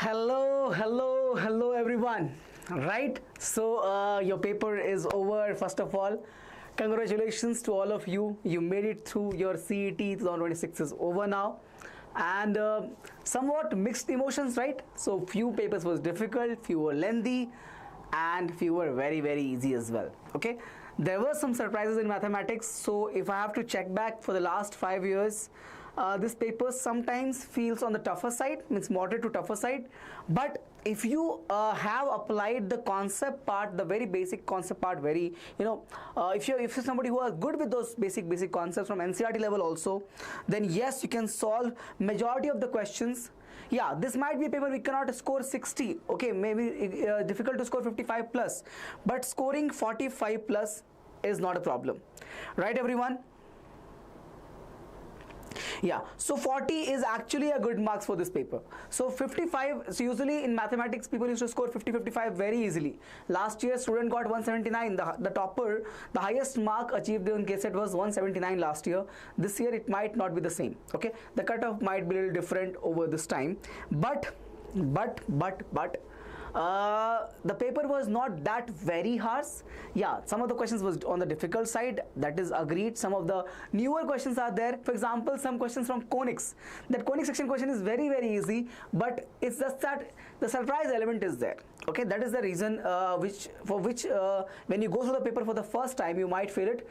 Hello everyone. Right, so your paper is over. First of all, congratulations to all of you. You made it through. Your CET 2026 is over now, and somewhat mixed emotions, right? So few papers was difficult, few were lengthy, and few were very easy as well. Okay, there were some surprises in mathematics. So if I have to check back for the last 5 years, this paper sometimes feels on the tougher side, means moderate to tougher side. But if you have applied the concept part, the very basic concept part, if you're somebody who are good with those basic concepts from NCERT level also, then yes, you can solve majority of the questions. Yeah, this might be a paper we cannot score 60. Okay, maybe difficult to score 55 plus, but scoring 45 plus is not a problem, right everyone? Yeah, so 40 is actually a good marks for this paper. So 55, so usually in mathematics people used to score 50-55 very easily. Last year student got 179, the topper, the highest mark achieved in KCET was 179 last year. This year it might not be the same. Okay, the cutoff might be a little different over this time, but the paper was not that very harsh. Yeah, some of the questions was on the difficult side, that is agreed. Some of the newer questions are there. For example, some questions from conics. That conic section question is very easy, but it's just that the surprise element is there. Okay, that is the reason when you go through the paper for the first time, you might feel it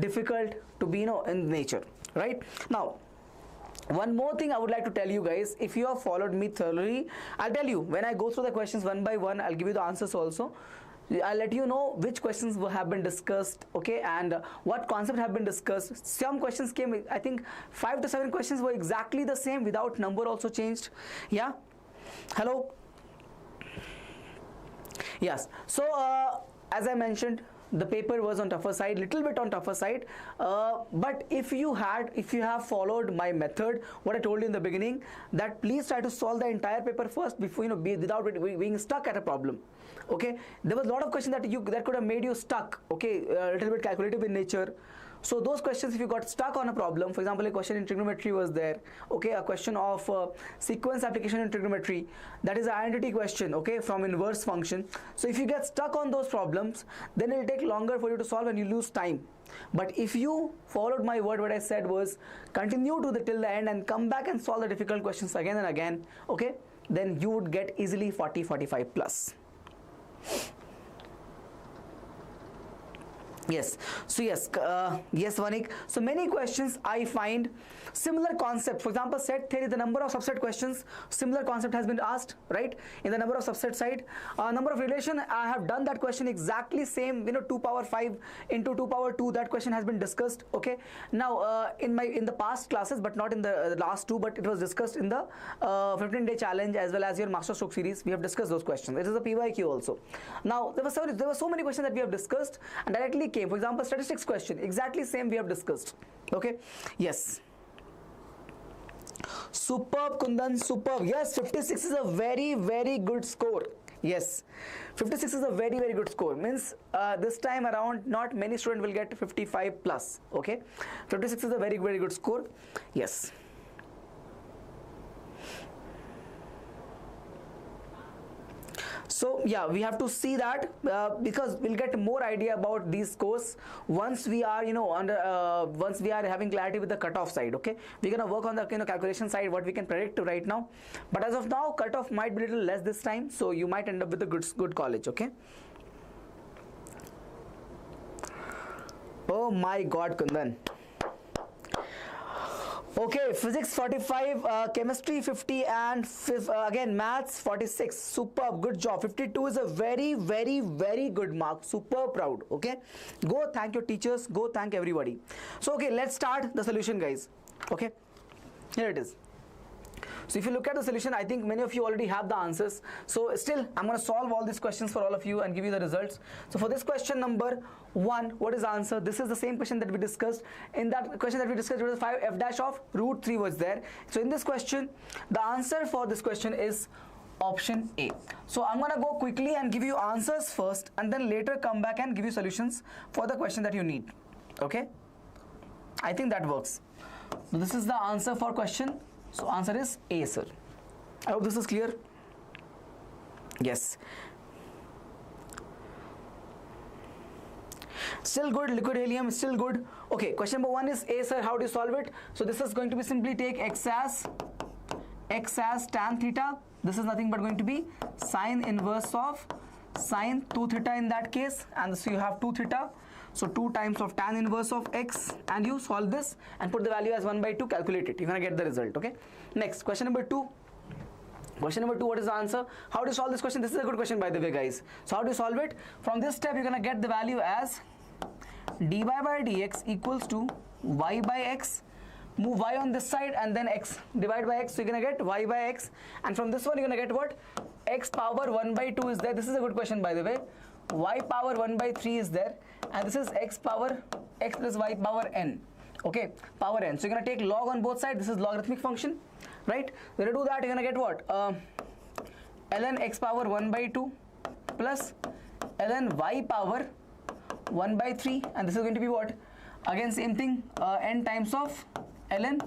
difficult to be in nature, right? Now, one more thing I would like to tell you guys, if you have followed me thoroughly, I'll tell you when I go through the questions one by one, I'll give you the answers also. I'll let you know which questions have been discussed, okay, and what concept have been discussed. Some questions came, I think 5 to 7 questions were exactly the same without number also changed. Yeah, hello. Yes, so as I mentioned, the paper was on tougher side, little bit on tougher side, but if you have followed my method, what I told you in the beginning, that please try to solve the entire paper first before without being stuck at a problem. Okay, there was a lot of questions that could have made you stuck. Okay, a little bit calculative in nature. So those questions, if you got stuck on a problem, for example, a question in trigonometry was there. Okay, a question of sequence application in trigonometry, that is an identity question, okay, from inverse function. So if you get stuck on those problems, then it will take longer for you to solve and you lose time. But if you followed my word, what I said was continue till the end and come back and solve the difficult questions again and again, okay, then you would get easily 40-45 plus. Yes, so yes, Vanik. So many questions I find similar concept. For example, set theory, the number of subset questions, similar concept has been asked, right? In the number of subset side, number of relation, I have done that question exactly same. 2 power 5 into 2 power 2. That question has been discussed. Okay. Now in the past classes, but not in the last two, but it was discussed in the 15-day challenge as well as your master stroke series. We have discussed those questions. It is a PYQ also. Now there were so many questions that we have discussed and directly came. For example, statistics question, exactly same we have discussed. Okay, yes, superb Kundan, superb. Yes, 56 is a very good score. Yes, 56 is a very good score. Means this time around not many students will get 55 plus. Okay, 56 is a very good score. Yes. So yeah, we have to see that because we'll get more idea about these scores once we are once we are having clarity with the cutoff side. Okay, we're gonna work on the calculation side, what we can predict right now, but as of now cutoff might be a little less this time, so you might end up with a good college. Okay. Oh my God, Kundan. Okay, physics 45, chemistry 50, and again maths 46. Superb, good job. 52 is a very good mark. Super proud. Okay, go thank your teachers, go thank everybody. So okay, let's start the solution, guys. Okay, here it is. So if you look at the solution, I think many of you already have the answers. So still, I'm going to solve all these questions for all of you and give you the results. So for this question number 1, what is the answer? This is the same question that we discussed. In that question that we discussed, it was 5 f dash of root 3 was there. So in this question, the answer for this question is option A. So I'm going to go quickly and give you answers first and then later come back and give you solutions for the question that you need. Okay, I think that works. So this is the answer for question. So answer is A, sir. I hope this is clear. Yes. Still good. Liquid helium is still good. Okay, question number 1 is A, sir. How do you solve it? So this is going to be simply take x as tan theta. This is nothing but going to be sine inverse of sine 2 theta in that case, and so you have 2 theta. So 2 times of tan inverse of x, and you solve this and put the value as 1/2, calculate it. You're gonna get the result. Okay. Next, question number 2. Question number 2, what is the answer? How do you solve this question? This is a good question, by the way, guys. So how do you solve it? From this step, you're gonna get the value as dy by dx equals to y by x. Move y on this side and then x, divide by x, so you're gonna get y by x, and from this one you're gonna get what? X power 1/2 is there. This is a good question, by the way. Y power 1/3 is there, and this is x power x plus y power n. Okay, power n. So you're gonna take log on both sides. This is logarithmic function, right? When you do that, you're gonna get what? Ln x power 1/2 plus ln y power 1/3, and this is going to be what? Again, same thing, n times of ln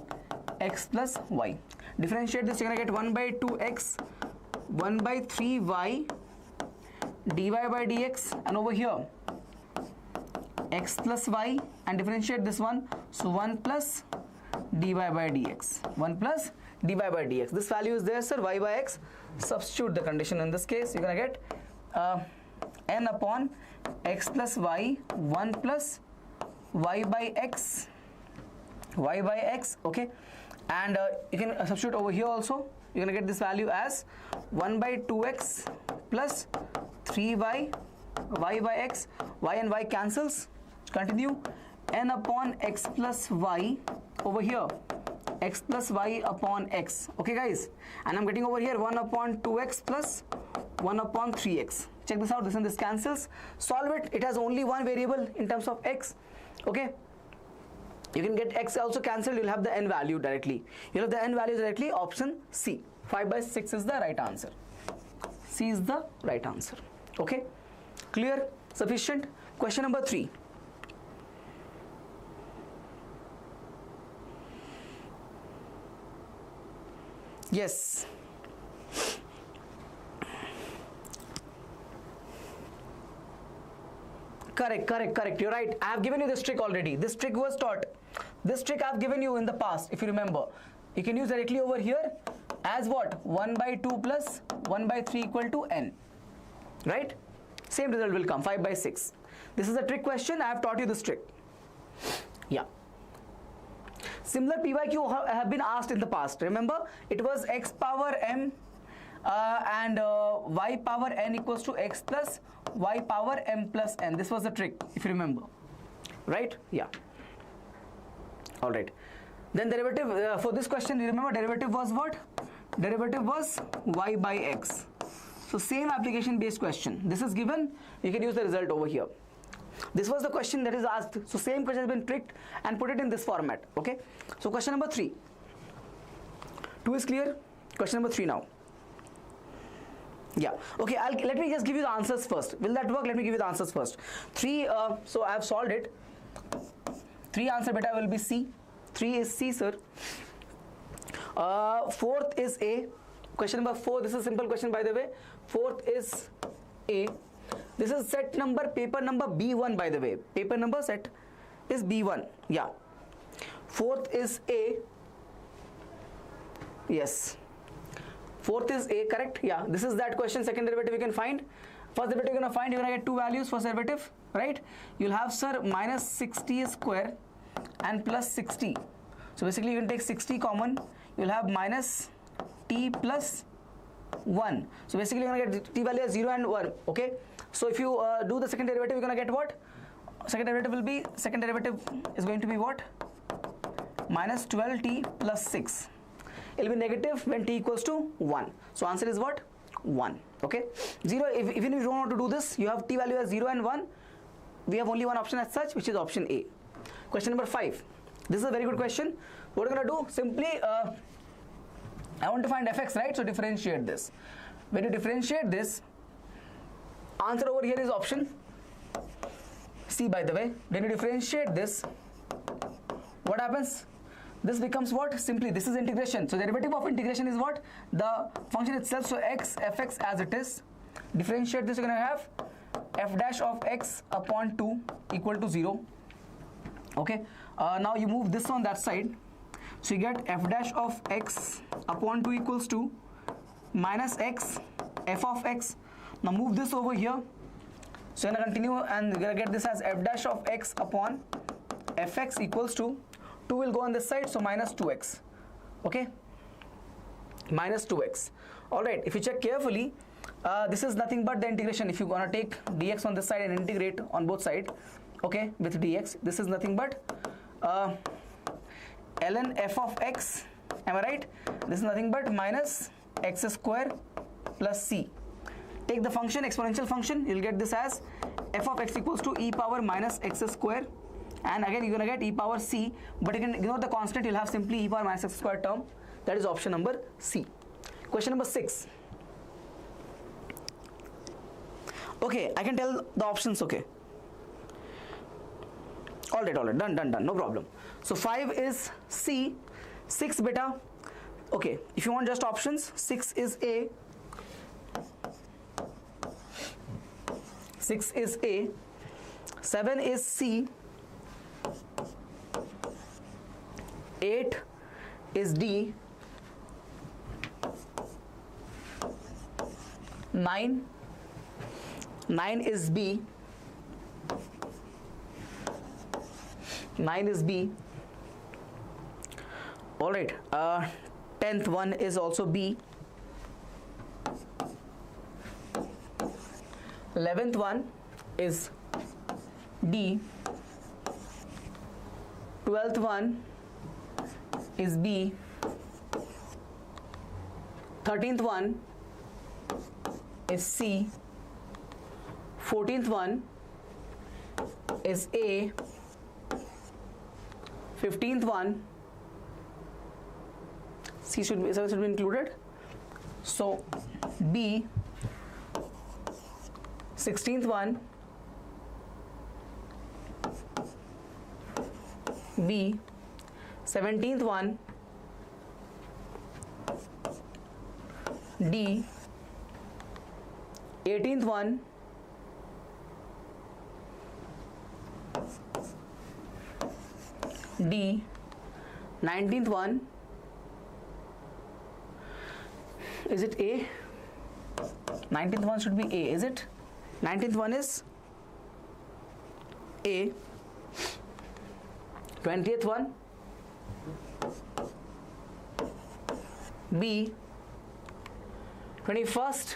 x plus y. Differentiate this, you're gonna get 1/2x 1/3y dy by dx, and over here x plus y, and differentiate this one, so 1 plus dy by dx, 1 plus dy by dx. This value is there, sir, y by x. Substitute the condition in this case. You're gonna get n upon x plus y, 1 plus y by x, okay, and you can substitute over here also. You're gonna get this value as 1/2x plus 3y, y by x, y and y cancels, continue, n upon x plus y, over here x plus y upon x. Okay, guys, and I'm getting over here 1/2x plus 1/3x. Check this out, this and this cancels. Solve it. It has only one variable in terms of x. Okay, you can get x also cancelled. You'll have the n value directly. You'll have the n value directly. Option C, 5/6 is the right answer. C is the right answer. Okay, clear, sufficient. Question number 3. Yes. Correct. You're right. I have given you this trick already. This trick was taught. This trick I've given you in the past, if you remember. You can use directly over here as what? 1/2 plus 1/3 equal to n. Right? Same result will come, 5/6. This is a trick question. I have taught you this trick. Yeah. Similar PYQ have been asked in the past. Remember, it was x power m and y power n equals to x plus y power m plus n. This was the trick, if you remember. Right? Yeah. All right. Then derivative for this question, you remember derivative was what? Derivative was y by x. So same application based question. This is given, you can use the result over here. This was the question that is asked. So same question has been tricked and put it in this format. Okay. So question number 3. 2 is clear. Question number 3 now. Yeah. Okay. Let me just give you the answers first. Will that work? Let me give you the answers first. 3. So I have solved it. 3 answer beta will be C. 3 is C, sir. 4th is A. Question number 4. This is a simple question, by the way. 4th is A. This is set number, paper number B1, by the way. Paper number set is B1. Yeah. 4th is A. Yes. 4th is A, correct? Yeah. This is that question. Second derivative you can find. First derivative you're going to find, you're going to get 2 values. First derivative, right? You'll have, sir, minus 60 square and plus 60. So basically you can take 60 common. You'll have minus t plus 1. So basically you're going to get t value as 0 and 1. Okay. So if you do the second derivative, you're going to get what? Second derivative is going to be what? Minus 12t plus 6. It will be negative when t equals to 1. So answer is what? 1. Okay. 0, even if you don't want to do this, you have t value as 0 and 1. We have only one option as such, which is option A. Question number 5. This is a very good question. What we're going to do, simply, I want to find fx, right? So differentiate this. When you differentiate this, answer over here is option C, by the way. When you differentiate this, what happens? This becomes what? Simply, this is integration. So the derivative of integration is what? The function itself. So x fx as it is. differentiate this, you're going to have f dash of x upon 2 equal to 0. Okay, now you move this on that side, so you get f dash of x upon 2 equals to minus x f of x. Now move this over here, so you're going to continue and you're going to get this as f dash of x upon fx equals to 2 will go on this side, so minus 2x. Okay, minus 2x. Alright, if you check carefully, this is nothing but the integration. If you want to take dx on this side and integrate on both sides, okay, with dx, this is nothing but ln f of x, am I right? This is nothing but minus x square plus c. Take the function, exponential function, you'll get this as f of x equals to e power minus x square, and again you're going to get e power c, but you can ignore the constant, you'll have simply e power minus x square term. That is option number C. Question number 6. Okay, I can tell the options, okay. Alright, done, no problem. So 5 is C, 6 beta. Okay, if you want just options, 6 is A, 6 is A, 7 is C, 8 is D, 9 is B, 9 is B. Alright, 10th one is also B, 11th one is D, 12th one is B, 13th one is C, 14th one is A, 15th one, C should be included, so B, 16th one B, 17th one D, 18th one D, 19th one, is it A? 19th one should be A, is it? 19th one is A, 20th one B, 21st,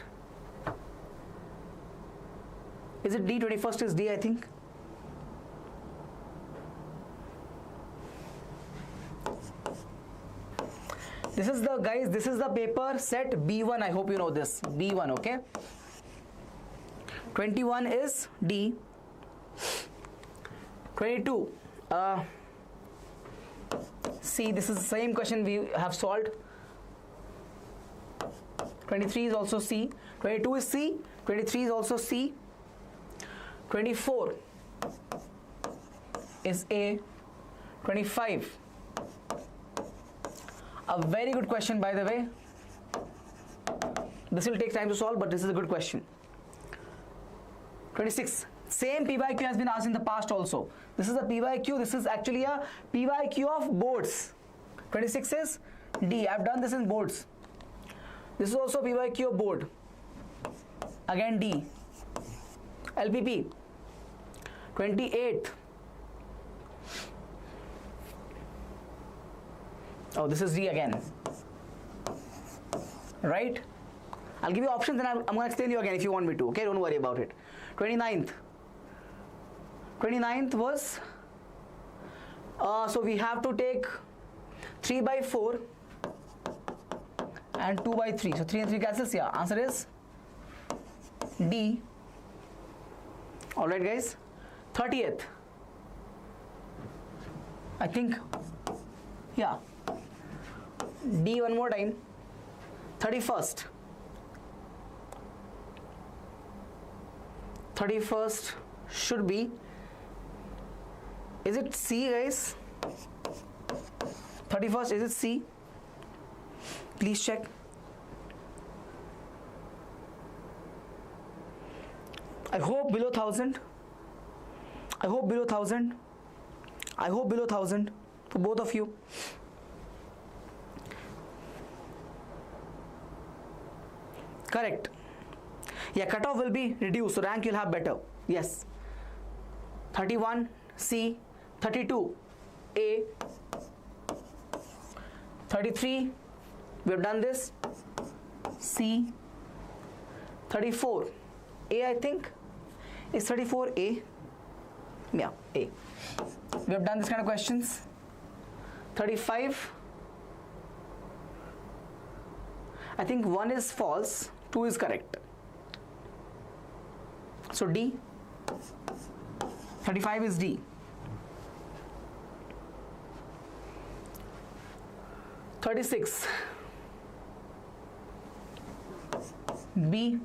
is it D? 21st is D, I think. This is the, guys, this is the paper set B1. I hope you know this. B1, okay? 21 is D. 22. See, this is the same question we have solved. 23 is also C. 22 is C. 23 is also C. 24 is A. 25. A very good question, by the way. This will take time to solve, but this is a good question. 26. Same PYQ has been asked in the past also. This is a PYQ. This is actually a PYQ of boards. 26 is D. I have done this in boards. This is also PYQ of board. Again D. LPP. 28. Oh, this is D again. Right? I'll give you options and I'm going to explain you again if you want me to. Okay, don't worry about it. 29th. 29th was, so we have to take 3 by 4 and 2 by 3. So 3 and 3 cancels. Yeah, answer is D. Alright guys. 30th. I think, yeah. D one more time. 31st. 31st should be, is it C, guys? 31st, is it C? Please check. I hope below 1000. I hope below 1000. I hope below 1000 for both of you. Correct. Yeah, cutoff will be reduced, so rank you'll have better. Yes. 31 C, 32 A, 33 we have done this, C, 34 A, I think is 34 A. Yeah, A. We have done this kind of questions. 35, I think 1 is false, 2 is correct. So D. 35 is D. 36 B.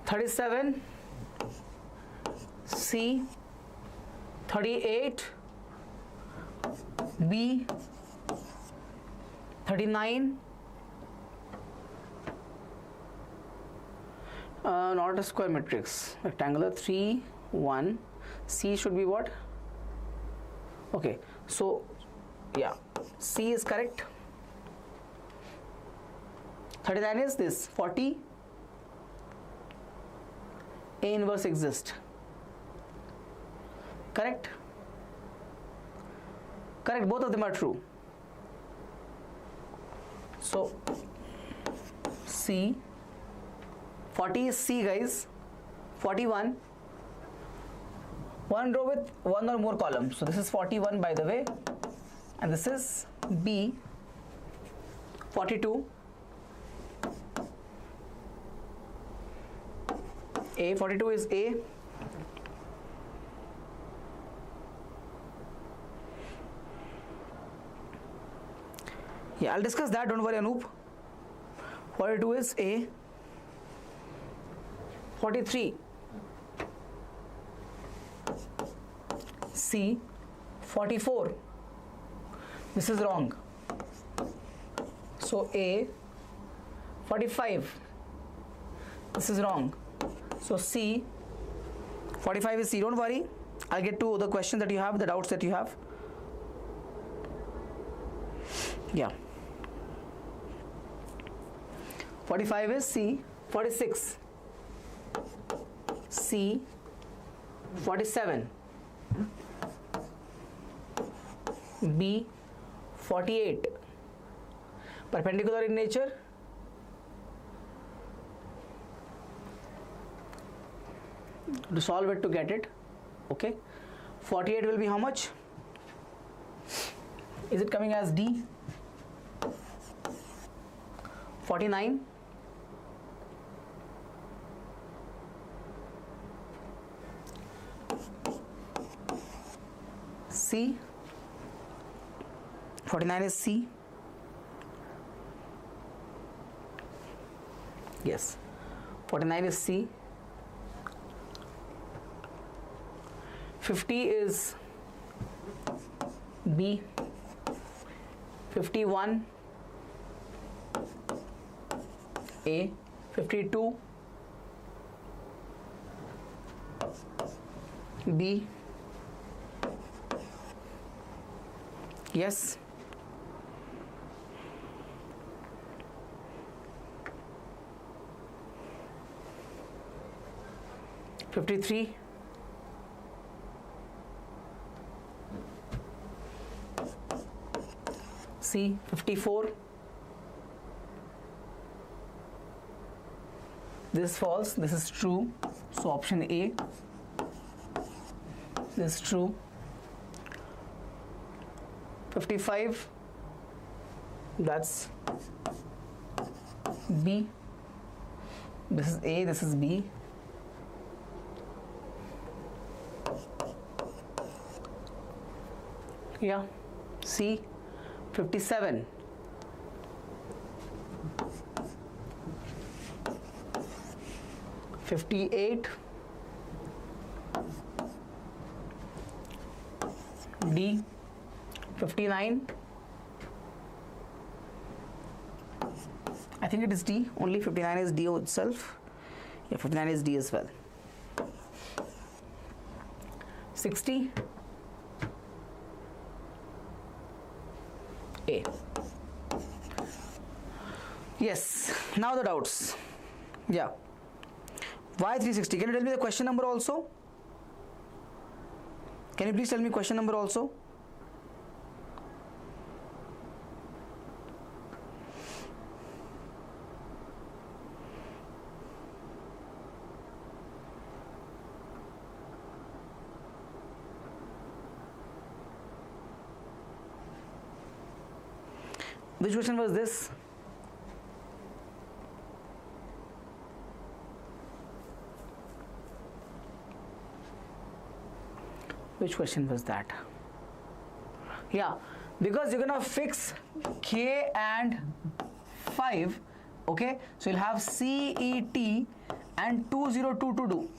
37 C. 38 B. 39 not a square matrix, rectangular. 3 1 C should be what? Okay, so yeah, C is correct. 39 is this. 40 A inverse exists. Correct? Correct, both of them are true. So C. 40 is C, guys. 41, one row with one or more columns. So this is 41, by the way, and this is B. 42 A. 42 is A. Yeah, I'll discuss that, don't worry, Anoop. 42 is A. 43 C. 44, this is wrong, so A. 45, this is wrong, so C. 45 is C. Don't worry, I'll get to the questions that you have, the doubts that you have. Yeah, 45 is C. 46 C. 47 B. 48, perpendicular in nature. To solve it to get it, okay. 48 will be how much? Is it coming as D? 49 C. 49 is C. Yes, 49 is C. 50 is B. 51 A. 52 B. Yes. $53 C. 54, this is false, this is true, so option A, this is true. 55, that's B, this is A, this is B. Yeah, C. 57, $58 D. 59 think it is D. Only 59 is D itself. Yeah, 59 is D as well. 60 A. Yes, now the doubts. Yeah. Why 360? Can you tell me the question number also? Can you please tell me question number also? Which question was this? Which question was that? Yeah, because you're gonna fix K and 5, okay? So you'll have CET and 202 to do,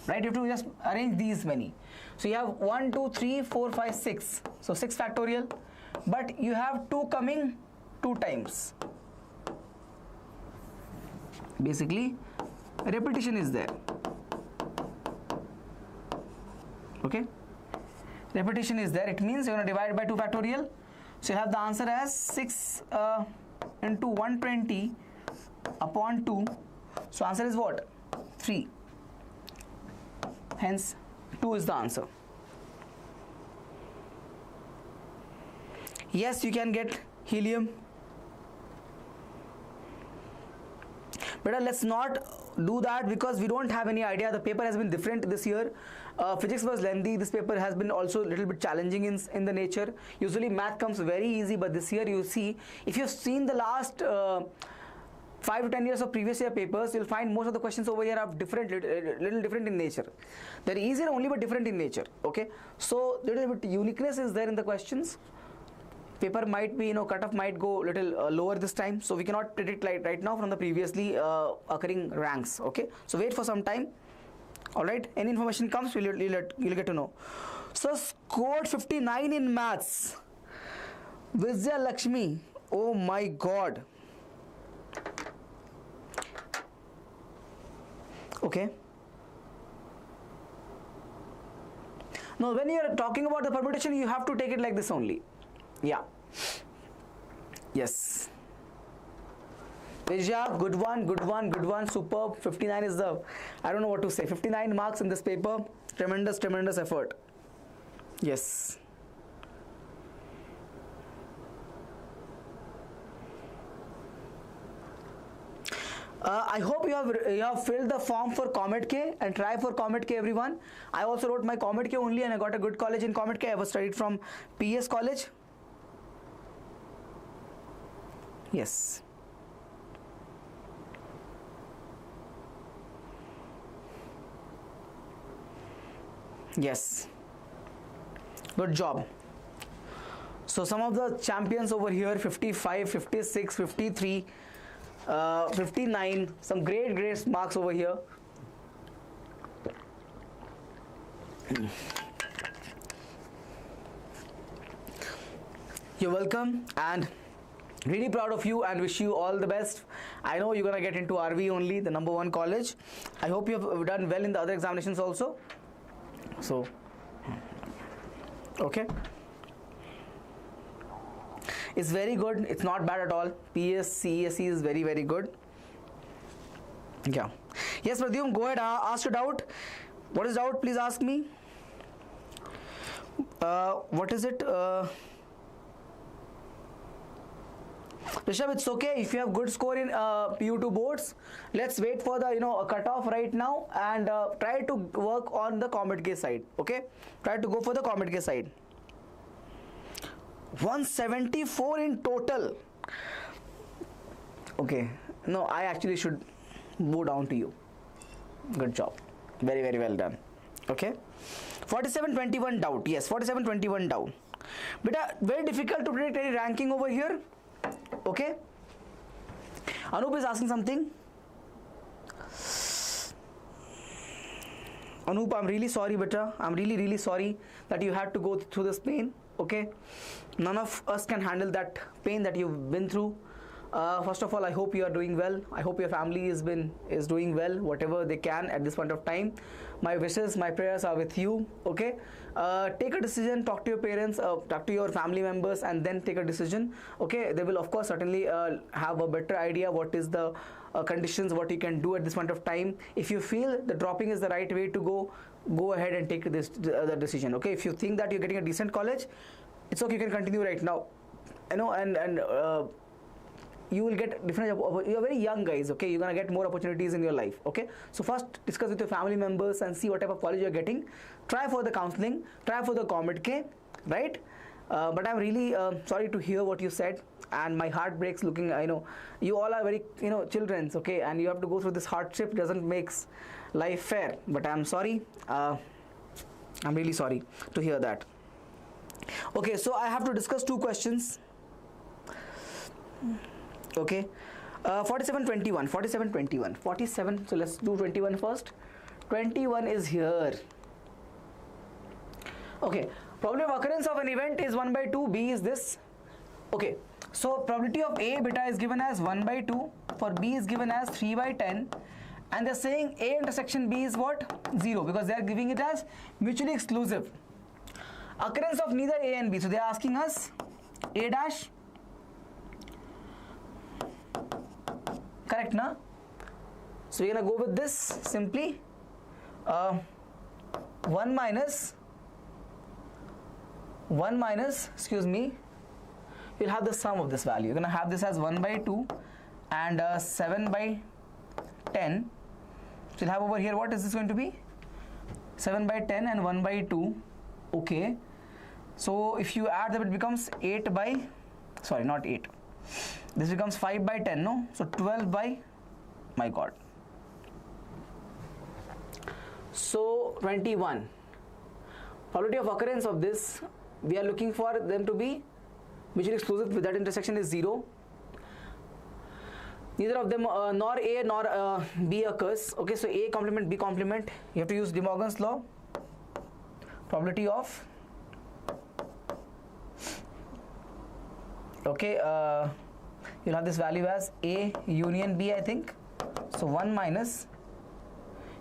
right? You have to just arrange these many. So you have 1, 2, 3, 4, 5, 6. So 6 factorial, but you have 2 coming 2 times. Basically, repetition is there, okay? Repetition is there. It means you're going to divide by 2 factorial. So you have the answer as 6 into 120 upon 2. So answer is what? 3. Hence 2 is the answer. Yes, you can get helium. But let's not do that because we don't have any idea. The paper has been different this year. Physics was lengthy. This paper has been also a little bit challenging in the nature. Usually math comes very easy, but this year you see, if you've seen the last 5 to 10 years of previous year papers, you'll find most of the questions over here are different, little different in nature. They're easier only but different in nature, okay? So little bit uniqueness is there in the questions. Paper might be, cutoff might go little lower this time, so we cannot predict right now from the previously occurring ranks, okay? So wait for some time. All right, any information comes, you'll get to know. So scored 59 in maths. Vijaya Lakshmi, oh my God. Okay. Now when you are talking about the permutation, you have to take it like this only. Yeah. Yes. Vijaya, good one, superb. 59 is the, I don't know what to say, 59 marks in this paper. Tremendous effort. Yes. I hope you have filled the form for COMEDK and try for COMEDK, everyone. I also wrote my COMEDK only and I got a good college in COMEDK. I was studied from PS college. Yes. Yes. Good job. So some of the champions over here, 55, 56, 53, 59, some great marks over here. You're welcome and really proud of you and wish you all the best. I know you're gonna get into RV only, the #1 college. I hope you have done well in the other examinations also. So, okay. It's very good. It's not bad at all. PS, CESE is very good. Yeah. Yes, Pradyum, go ahead. Ask your doubt. What is doubt? Please ask me. What is it? Rishabh, it's okay if you have good score in PU2 boards. Let's wait for the a cutoff right now and try to work on the COMEDK side. Okay, try to go for the COMEDK side. 174 in total. Okay, no, I actually should bow down to you. Good job, very well done. Okay, 47-21 doubt. Yes, 47-21 doubt. But very difficult to predict any ranking over here. Okay, Anup is asking something. Anup, I'm really sorry, beta. I'm really sorry that you had to go through this pain. Okay, none of us can handle that pain that you've been through. First of all, I hope you are doing well. I hope your family is doing well, whatever they can at this point of time. My wishes, my prayers are with you. Okay, take a decision, talk to your parents, talk to your family members, and then take a decision. Okay, they will of course certainly have a better idea what is the conditions, what you can do at this point of time. If you feel the dropping is the right way to go ahead and take this the decision. Okay, if you think that you're getting a decent college, it's okay, you can continue right now, and you will get different. You're very young, guys. Okay, you're gonna get more opportunities in your life. Okay, so first discuss with your family members and see what type of college you're getting. Try for the counseling, try for the COMEDK, right? But I'm really sorry to hear what you said, and my heart breaks looking. I know you all are very children's, okay, and you have to go through this hardship. Doesn't makes life fair, but I'm sorry. I'm really sorry to hear that. Okay, so I have to discuss two questions. Okay, 47, 21, 47, 21, 47. So let's do 21 first. 21 is here. Okay, probability of occurrence of an event is 1 by 2. B is this. Okay, so probability of A beta is given as 1 by 2. For B is given as 3 by 10. And they're saying A intersection B is what? 0, because they are giving it as mutually exclusive. Occurrence of neither A and B. So they are asking us A dash. Correct, na? So we're gonna go with this simply 1 minus, excuse me, you'll have the sum of this value. You're gonna have this as 1 by 2 and 7 by 10. So you'll have over here, what is this going to be? 7 by 10 and 1 by 2. Okay, so if you add them, it becomes 8 by, sorry, not 8. This becomes 5 by 10, no? So 12 by, my God. So 21. Probability of occurrence of this, we are looking for them to be mutually exclusive. With that intersection is 0. Neither of them, nor A nor B occurs. Okay, so A complement, B complement. You have to use De Morgan's law. Probability of, okay, you'll have this value as A union B, I think. So 1 minus,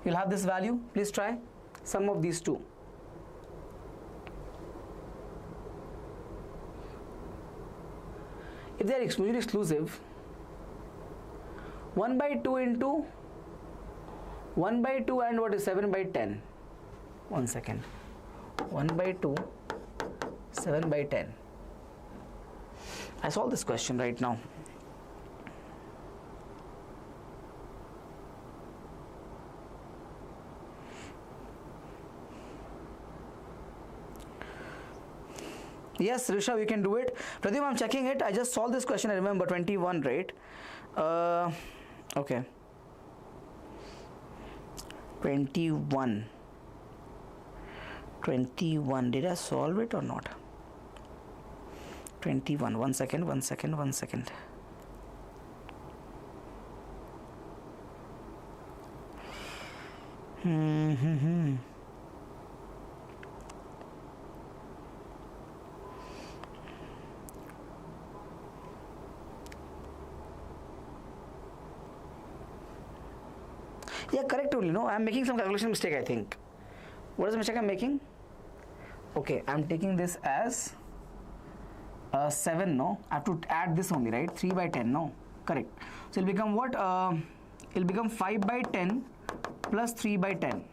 you'll have this value. Please try sum of these two. If they are mutually exclusive, 1 by 2 into 1 by 2 and what is 7 by 10? 1 second. 1 by 2, 7 by 10. I solved this question right now. Yes, Risha, we can do it. Pradeep, I'm checking it. I just solved this question. I remember 21, right? Okay. 21. 21. Did I solve it or not? 21. 1 second. 1 second. 1 second. Yeah, correct only. No, I'm making some calculation mistake, I think. What is the mistake I'm making? Okay, I'm taking this as 7, no? I have to add this only, right? 3 by 10, no? Correct. So it'll become what? It'll become 5 by 10 plus 3 by 10.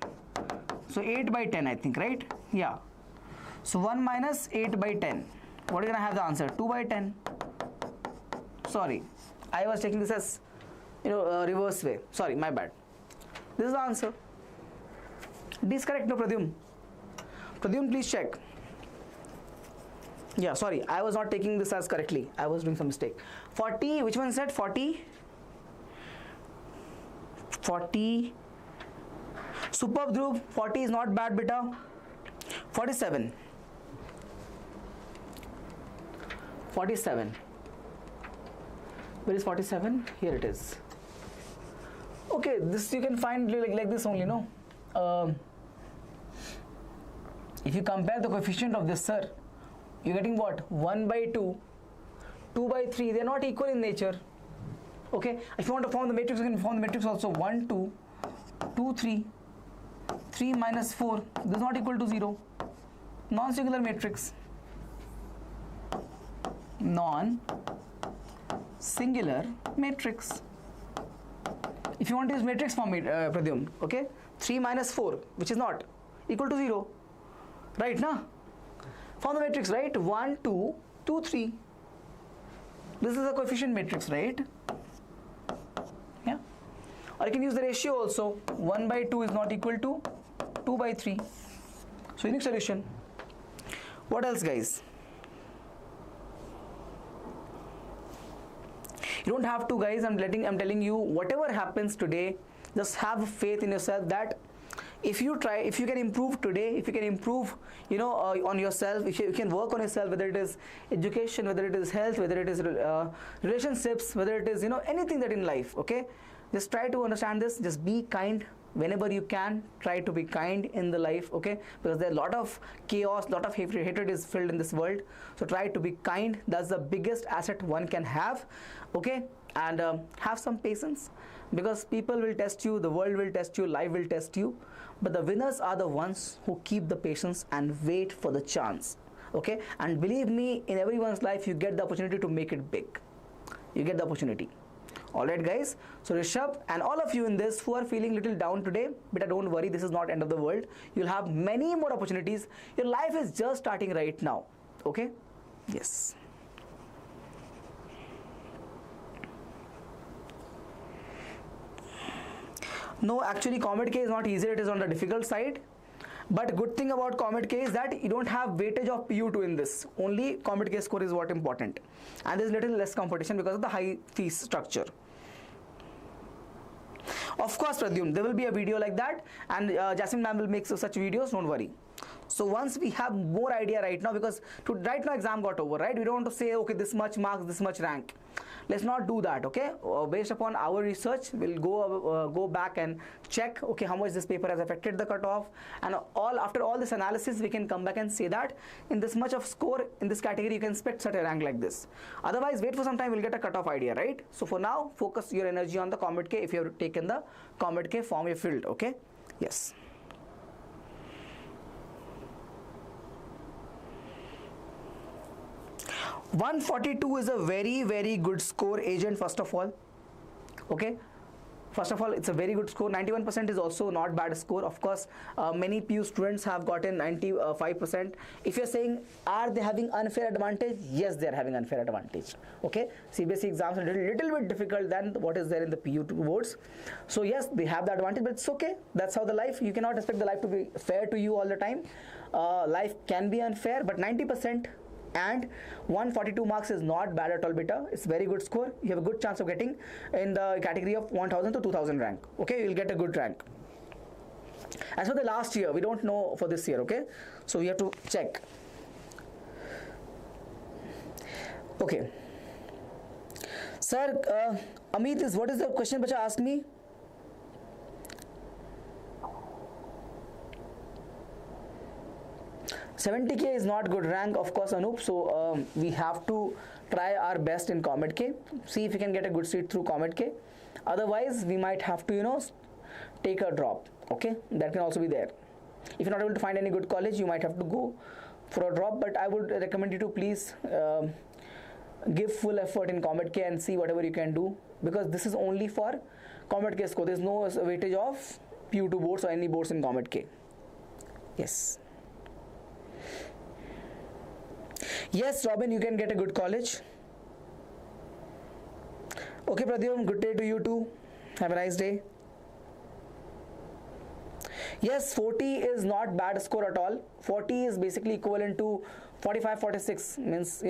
So 8 by 10, I think, right? Yeah. So 1 minus 8 by 10. What are you gonna have the answer? 2 by 10. Sorry, I was taking this as, reverse way. Sorry, my bad. This is the answer. D is correct, no, Pradyum? Pradyum, please check. Yeah, sorry, I was not taking this as correctly. I was doing some mistake. 40, which one said 40? 40. Superb, Dhruv. 40 is not bad, beta. 47. 47. Where is 47? Here it is. Okay, this you can find like this only, no? If you compare the coefficient of this, sir, you're getting what? 1 by 2, 2 by 3, they're not equal in nature. Okay, if you want to form the matrix, you can form the matrix also. 1 2 2 3 3 minus 4, this is not equal to 0. Non-singular matrix. Non-singular matrix. If you want to use matrix form, Pradyum, okay, 3 minus 4, which is not equal to 0, right? Now, form the matrix, right? 1 2 2 3. This is a coefficient matrix, right? Yeah. Or you can use the ratio also. 1 by 2 is not equal to 2 by 3. So unique solution. What else, guys? You don't have to, guys. I'm telling you, whatever happens today, just have faith in yourself that if you try, if you can improve today, if you can improve, on yourself, if you can work on yourself, whether it is education, whether it is health, whether it is relationships, whether it is, anything that in life, okay? Just try to understand this. Just be kind. Whenever you can, try to be kind in the life, okay? Because there are a lot of chaos, lot of hatred is filled in this world. So try to be kind. That's the biggest asset one can have, okay? And have some patience, because people will test you, the world will test you, life will test you. But the winners are the ones who keep the patience and wait for the chance, okay? And believe me, in everyone's life, you get the opportunity to make it big. You get the opportunity. Alright, guys, so Rishabh and all of you in this who are feeling little down today, but don't worry, this is not end of the world. You'll have many more opportunities. Your life is just starting right now, okay? Yes. No, actually COMEDK is not easy, it is on the difficult side. But good thing about COMEDK is that you don't have weightage of PU2 in this. Only COMEDK score is what important. And there's little less competition because of the high fees structure. Of course, Pradyum, there will be a video like that, and Jasmine ma'am will make such videos, don't worry. So once we have more idea right now, because right now exam got over, right? We don't want to say, okay, this much marks, this much rank. Let's not do that, okay? Based upon our research, we'll go back and check, okay, how much this paper has affected the cutoff, and after all this analysis, we can come back and say that in this much of score in this category, you can expect such a rank like this. Otherwise, wait for some time, we'll get a cutoff idea, right? So for now, focus your energy on the COMEDK if you have taken the COMEDK form you filled, okay? Yes. $142 is a very, very good score, agent, first of all. Okay. First of all, it's a very good score. 91% is also not bad score. Of course, many PU students have gotten 95%. If you're saying, are they having unfair advantage? Yes, they're having unfair advantage. Okay. CBSE exams are a little bit difficult than what is there in the PU2 boards. So yes, they have the advantage, but it's okay. That's how the life. You cannot expect the life to be fair to you all the time. Life can be unfair, but 90% and 142 marks is not bad at all, beta. It's very good score. You have a good chance of getting in the category of 1000 to 2000 rank. Okay, you'll get a good rank. As for the last year, we don't know for this year. Okay, so we have to check. Okay, sir, Amit, what is the question which asked me? $70K is not good rank, of course, Anup. So we have to try our best in COMEDK. See if we can get a good seat through COMEDK. Otherwise, we might have to, take a drop. Okay, that can also be there. If you're not able to find any good college, you might have to go for a drop. But I would recommend you to please give full effort in COMEDK and see whatever you can do, because this is only for COMEDK score. There's no weightage of PU2 boards or any boards in COMEDK. Yes. Yes, Robin, you can get a good college. Okay, Pradyum, good day to you too. Have a nice day. Yes, 40 is not bad score at all. 40 is basically equivalent to 45, 46. Means,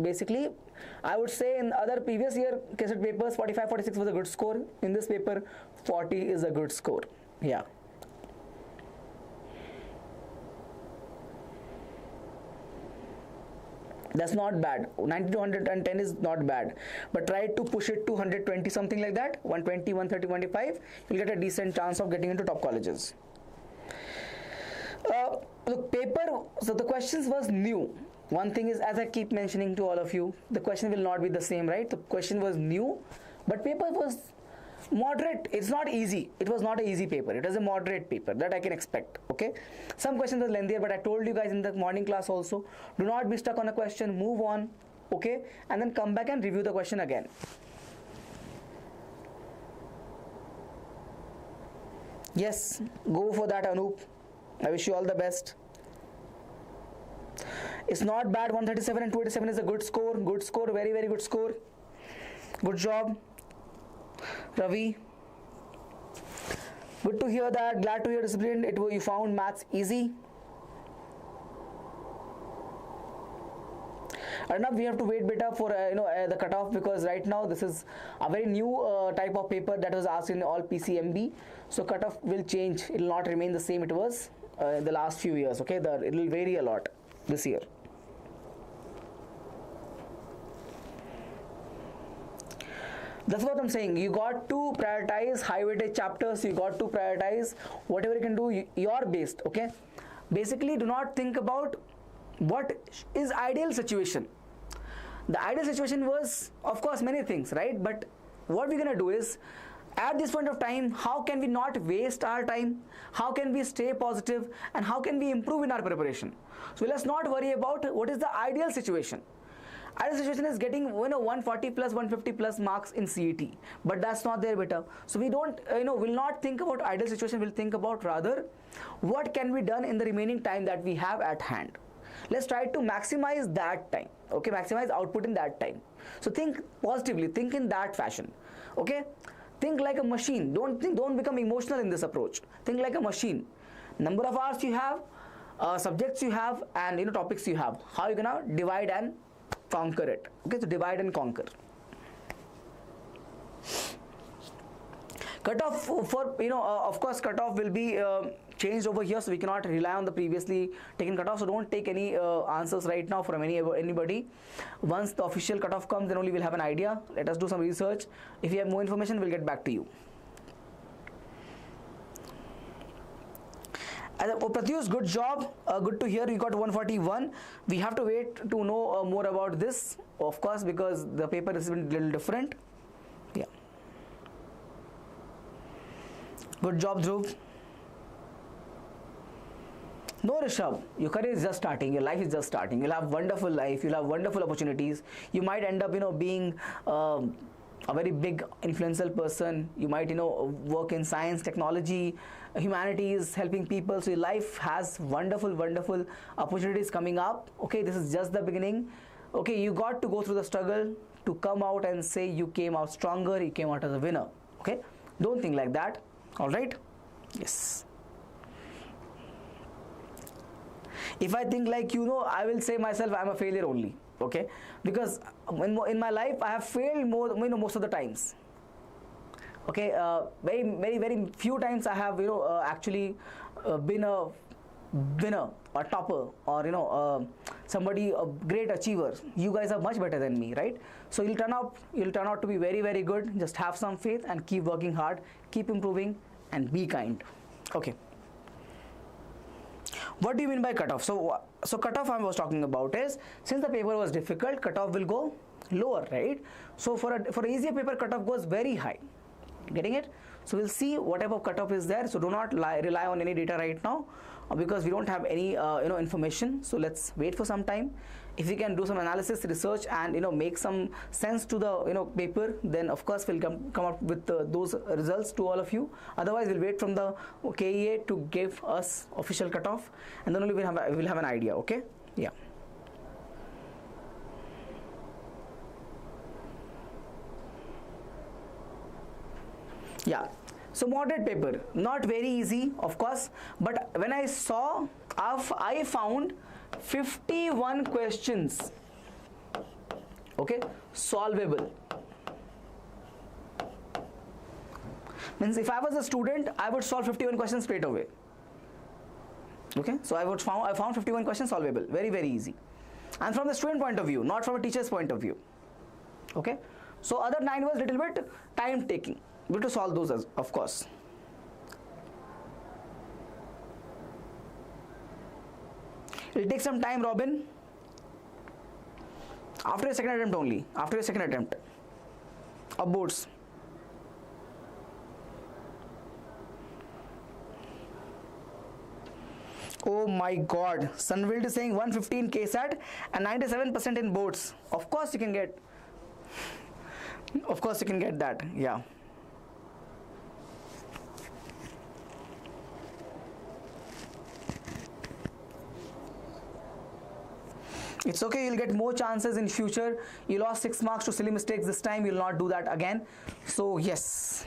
basically, I would say in other previous year KCET papers, 45, 46 was a good score. In this paper, 40 is a good score. Yeah. That's not bad. 90 to 110 is not bad, but try to push it to 120, something like that. 120, 130, 125, you'll get a decent chance of getting into top colleges. The paper, so the questions was new. One thing is, as I keep mentioning to all of you, the question will not be the same, right? The question was new. but paper was moderate. It's not easy. It was not an easy paper. It was a moderate paper that I can expect. Okay, some questions were lengthier, but I told you guys in the morning class also, do not be stuck on a question, move on, okay, and then come back and review the question again. Yes, go for that, Anup. I wish you all the best. It's not bad. 137 and 287 is a good score. Good score. Very, very good score. Good job, Ravi. Good to hear that. Glad to hear discipline. You found maths easy. Enough, we have to wait better for the cutoff, because right now this is a very new type of paper that was asked in all PCMB. So cutoff will change. It will not remain the same it was the last few years. Okay, it will vary a lot this year. That's what I'm saying. You got to prioritize high weightage chapters. You got to prioritize whatever you can do. You're based. Okay. Basically, do not think about what is ideal situation. The ideal situation was, of course, many things, right? But what we're gonna do is, at this point of time, how can we not waste our time? How can we stay positive? And how can we improve in our preparation? So let's not worry about what is the ideal situation. Ideal situation is getting 140 plus 150 plus marks in CET, but that's not there, beta. So we don't will not think about ideal situation. We'll think about rather what can be done in the remaining time that we have at hand. Let's try to maximize that time. Okay, maximize output in that time. So think positively, think in that fashion. Okay, think like a machine. Don't become emotional in this approach. Think like a machine. Number of hours you have, subjects you have, and topics you have. How you gonna divide and conquer it? Okay, so divide and conquer. Cutoff for of course cutoff will be changed over here, so we cannot rely on the previously taken cutoff. So don't take any answers right now from anybody. Once the official cutoff comes, then only we'll have an idea. Let us do some research. If we have more information, we'll get back to you. Pratyush, good job. Good to hear you got 141. We have to wait to know more about this, of course, because the paper is a little different. Yeah. Good job, Dhruv. No, Rishabh, your career is just starting. Your life is just starting. You'll have wonderful life. You'll have wonderful opportunities. You might end up, being a very big influential person. You might, work in science, technology, humanities, helping people. So your life has wonderful opportunities coming up. Okay, this is just the beginning. Okay, you got to go through the struggle to come out and say you came out stronger, you came out as a winner. Okay, don't think like that. All right. Yes. If I think like I will say myself I'm a failure only. Okay, because in my life I have failed most of the times. Okay, very few times I have actually been a winner or topper or somebody a great achiever. You guys are much better than me, right? So you'll turn out to be very good. Just have some faith and keep working hard, keep improving, and be kind. Okay. What do you mean by cutoff? So cutoff I was talking about is, since the paper was difficult, cutoff will go lower, right? So for an easier paper, cutoff goes very high. Getting it? So we'll see what type of cutoff is there. So do not rely on any data right now, because we don't have any information. So let's wait for some time. If we can do some analysis, research, and make some sense to the paper, then of course we'll come up with those results to all of you. Otherwise, we'll wait from the KEA to give us official cutoff, and then only we'll have an idea. Okay? Yeah. Yeah. So moderate paper, not very easy, of course, but when I saw, I found 51 questions, okay, solvable. Means if I was a student, I would solve 51 questions straight away. Okay, so I found 51 questions solvable, very easy, and from the student point of view, not from a teacher's point of view. Okay, so other 9 was little bit time taking. We have to solve those, of course. It'll take some time, Robin. After your second attempt only. After your second attempt of boards. Oh my god, Sunwild is saying 115 KSAT and 97% in boards. Of course you can get, that, yeah. It's okay, you'll get more chances in future. You lost 6 marks to silly mistakes this time, you'll not do that again. So yes.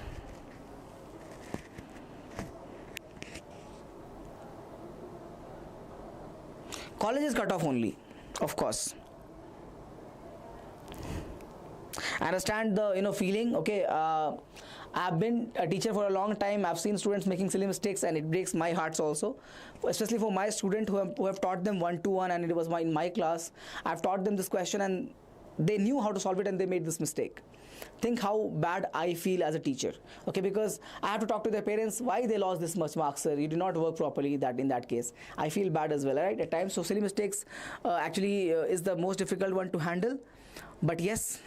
College is cut off only, of course. I understand the feeling. Okay, I've been a teacher for a long time. I've seen students making silly mistakes, and it breaks my heart also, especially for my student who have taught them 1-to-1, and it was in my class. I've taught them this question and they knew how to solve it and they made this mistake. Think how bad I feel as a teacher, okay, because I have to talk to their parents why they lost this much marks, sir. You did not work properly. That in that case I feel bad as well, right, at times. So silly mistakes actually is the most difficult one to handle, but yes,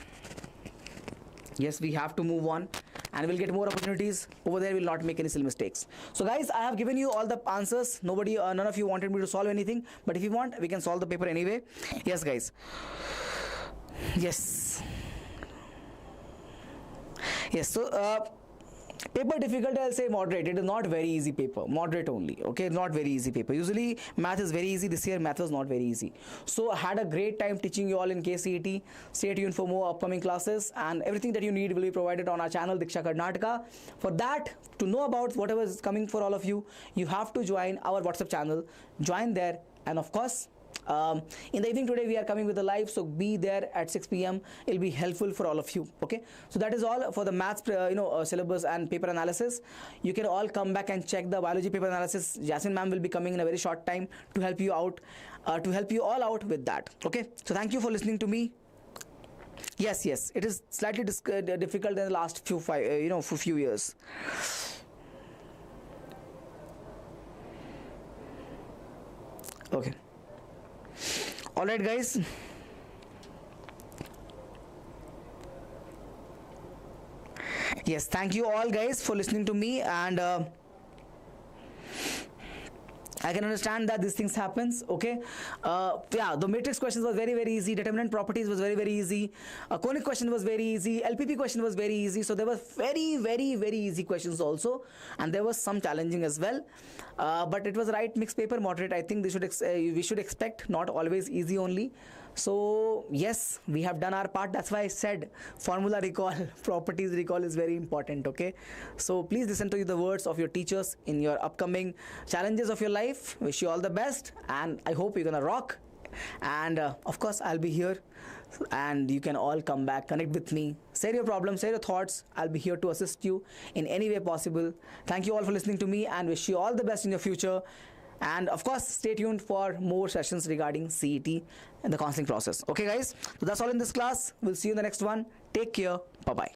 we have to move on and we'll get more opportunities over there. We'll not make any silly mistakes. So guys, I have given you all the answers. None of you wanted me to solve anything, but if you want, we can solve the paper anyway. Yes guys, yes. So paper difficulty, I'll say moderate. It is not very easy paper, moderate only, okay, not very easy paper. Usually math is very easy. This year math was not very easy. So I had a great time teaching you all in KCET. Stay tuned for more upcoming classes, and everything that you need will be provided on our channel Diksha Karnataka. For that, to know about whatever is coming for all of you, you have to join our WhatsApp channel. Join there, and of course in the evening today we are coming with a live, so be there at 6 p.m. It'll be helpful for all of you. Okay, so that is all for the maths syllabus and paper analysis. You can all come back and check the biology paper analysis. Jasmine ma'am will be coming in a very short time to help you out, to help you all out with that. Okay, so thank you for listening to me. Yes, it is slightly difficult in the last few years. Okay. All right, guys. Yes, thank you all guys for listening to me, and I can understand that these things happens. Okay, yeah, the matrix questions was very easy. Determinant properties was very easy. Conic question was very easy. LPP question was very easy. So there was very easy questions also, and there was some challenging as well. But it was right mixed paper, moderate. I think we should expect, not always easy only. So yes, we have done our part. That's why I said formula recall, properties recall is very important. Okay, so please listen to the words of your teachers in your upcoming challenges of your life. Wish you all the best, and I hope you're gonna rock. And of course I'll be here, and you can all come back, connect with me, share your problems, share your thoughts. I'll be here to assist you in any way possible. Thank you all for listening to me, and wish you all the best in your future. And of course, stay tuned for more sessions regarding CET and the counseling process. Okay guys, so that's all in this class. We'll see you in the next one. Take care. Bye bye.